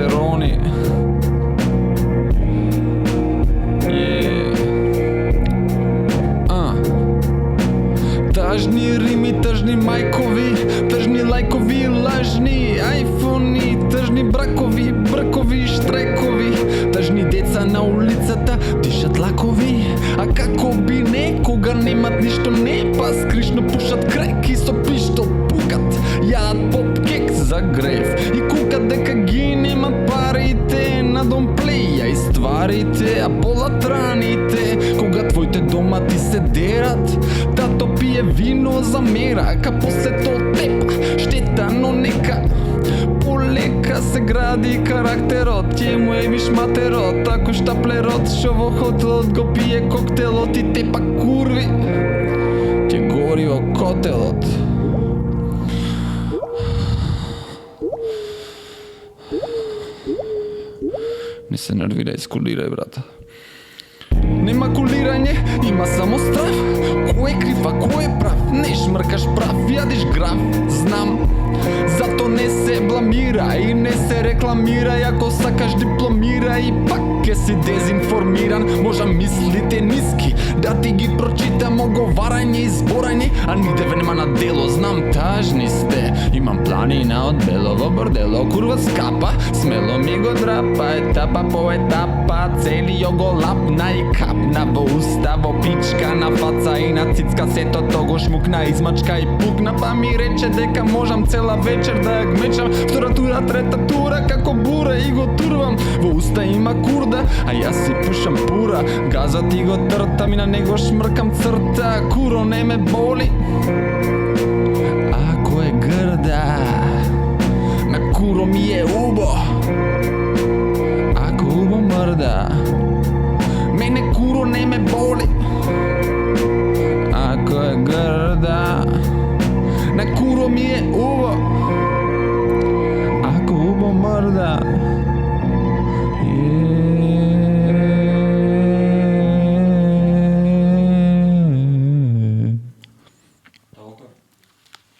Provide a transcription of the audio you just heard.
testosteroni. Тъжни рими, тъжни майкови, тъжни лайкови, лъжни айфони, тъжни бракови, бръкови, штрайкови, тъжни деца на улицата дишат лакови. А како би не, кога немат нищо не, па скришно пушат крек и со пиштол пукат, ядат поп-кек за грев и кукат дека ги немат парите на домплеја и стварите, а болат раните. Кога твоите дома ти се дерат, тато пие вино за мера, ка после то тепа штета, но нека полека се гради карактерот. Ќе му евиш матерот, ако штаплерот шо во хотелот го пие коктелот и тепа курви, ќе гори во котелот. Не се нервирај, скулирај, брата. Нема кулирање, има само страв. Кој е крив, а кој е прав? Не шмркаш прав, јадиш грав, знам. Зато не се бламира и не се рекламира. Ако сакаш дипломира и пак ке си дезинформиран. Можа мислите ниски да ти ги прочитам, оговарање и зборање, а нидеве нема на дело. Знам, тажни сте, имам планина од бело во бордело. Курва скапа, смело ми го драпа, етапа по етапа, цели го лапна и капна во уста, во пичка, на фаца и на цицка. Сето того шмукна, измачка и пукна, па ми рече дека можам цела вечер да ја гмечам. Втора тура, трета тура, како бура и го турвам. Во уста има курда, а јас си пушам пура. Газот и го тртам и на него шмркам црта. Куро не ме боли.